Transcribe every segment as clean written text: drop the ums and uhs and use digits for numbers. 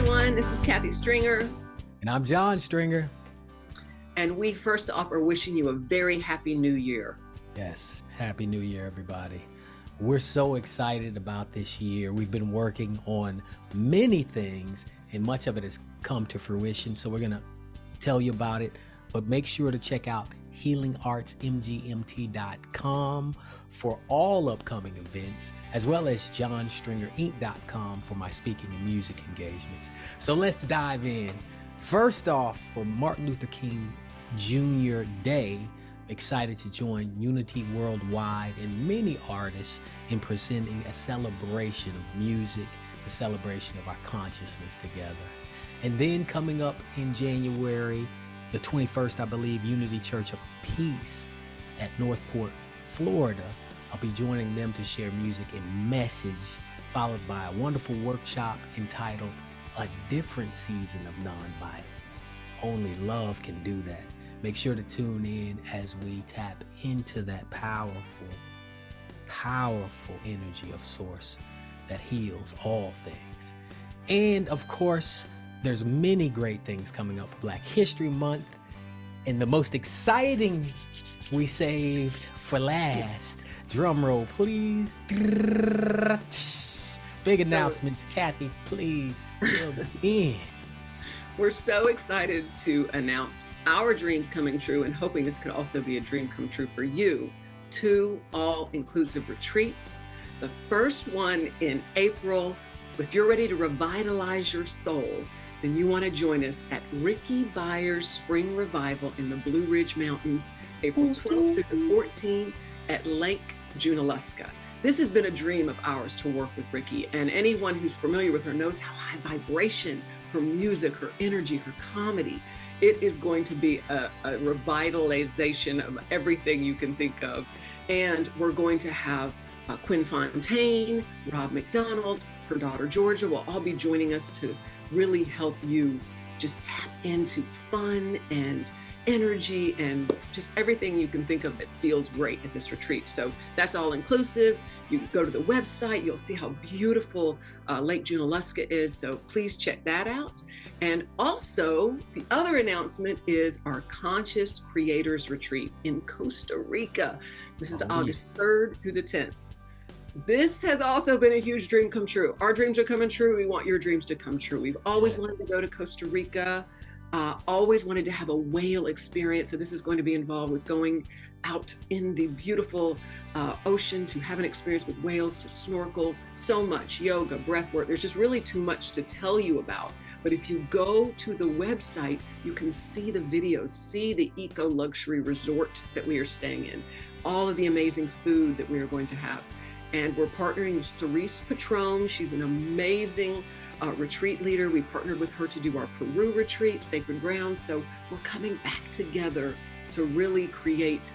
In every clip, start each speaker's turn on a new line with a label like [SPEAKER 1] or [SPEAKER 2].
[SPEAKER 1] everyone. This is Kathy Stringer.
[SPEAKER 2] And I'm John Stringer.
[SPEAKER 1] And we first off are wishing you a very happy new year.
[SPEAKER 2] Yes, happy new year, everybody. We're so excited about this year. We've been working on many things, and much of it has come to fruition. So we're going to tell you about it. But make sure to check out healingartsmgmt.com for all upcoming events, as well as johnstringerinc.com for my speaking and music engagements. So let's dive in. First off, for Martin Luther King Jr. Day, excited to join Unity Worldwide and many artists in presenting a celebration of music, a celebration of our consciousness together. And then coming up in January, the 21st, I believe, Unity Church of Peace at Northport, Florida. I'll be joining them to share music and message, followed by a wonderful workshop entitled A Different Season of Nonviolence. Only love can do that. Make sure to tune in as we tap into that powerful energy of Source that heals all things. And of course, there's many great things coming up for Black History Month. And the most exciting we saved for last. Drum roll, please. Big announcements. Kathy, please fill them in.
[SPEAKER 1] We're so excited to announce our dreams coming true and hoping this could also be a dream come true for you. 2 all-inclusive retreats. The first one in April. If you're ready to revitalize your soul, then you want to join us at Ricky Byers Spring Revival in the Blue Ridge Mountains, April 12th through the 14th at Lake Junaluska. This has been a dream of ours to work with Ricky, and anyone who's familiar with her knows how high vibration, her music, her energy, her comedy. It is going to be a revitalization of everything you can think of. And we're going to have Quinn Fontaine, Rob McDonald, her daughter Georgia will all be joining us to really help you just tap into fun and energy and just everything you can think of that feels great at this retreat. So that's all inclusive. You go to the website, you'll see how beautiful Lake Junaluska is. So please check that out. And also the other announcement is our Conscious Creators Retreat in Costa Rica. This is August 3rd through the 10th. This has also been a huge dream come true. Our dreams are coming true. We want your dreams to come true. We've always wanted to go to Costa Rica, always wanted to have a whale experience. So this is going to be involved with going out in the beautiful ocean to have an experience with whales, to snorkel, so much yoga, breath work. There's just really too much to tell you about. But if you go to the website, you can see the videos, see the eco luxury resort that we are staying in, all of the amazing food that we are going to have. And we're partnering with Cerise Patron. She's an amazing retreat leader. We partnered with her to do our Peru retreat, Sacred Ground. So we're coming back together to really create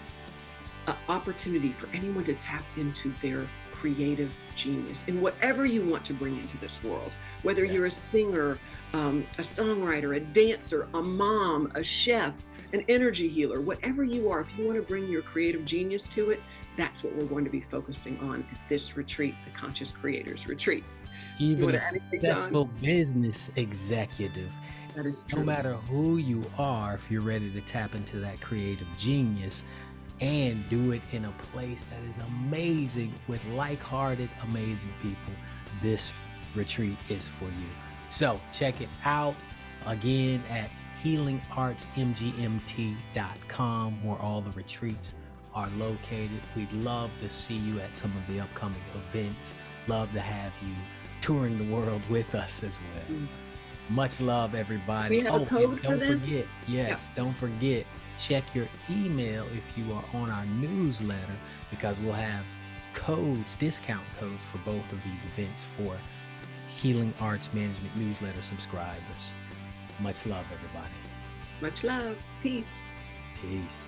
[SPEAKER 1] an opportunity for anyone to tap into their creative genius in whatever you want to bring into this world. Whether you're a singer, a songwriter, a dancer, a mom, a chef, an energy healer, whatever you are, if you want to bring your creative genius to it, that's what we're going to be focusing on at this retreat, the Conscious Creators Retreat.
[SPEAKER 2] Even a successful business executive,
[SPEAKER 1] that is true.
[SPEAKER 2] No matter who you are, if you're ready to tap into that creative genius and do it in a place that is amazing with like-hearted, amazing people, this retreat is for you. So check it out again at healingartsmgmt.com, where all the retreats are located. We'd love to see you at some of the upcoming events. Love to have you touring the world with us as well. Much love, everybody.
[SPEAKER 1] We have a code for them?
[SPEAKER 2] Don't forget, check your email if you are on our newsletter, because we'll have codes, discount codes for both of these events for Healing Arts Management newsletter subscribers. Much love, everybody.
[SPEAKER 1] Much love. Peace.
[SPEAKER 2] Peace.